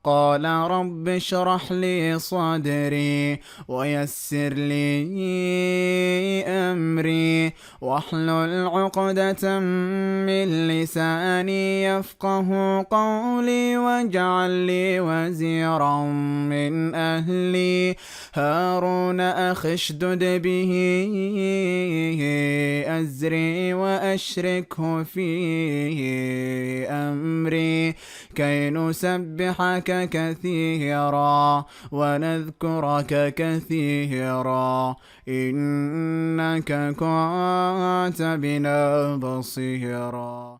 قال رب اشرح لي صدري ويسر لي أمري واحلل عقدة من لساني يفقه قولي واجعل لي وزيرا من أهلي هارون أخي اشدد به أزري وأشركه في أمري كي نسبحك كثيرا ونذكرك كثيرا إنك كنت بنا بصيرا.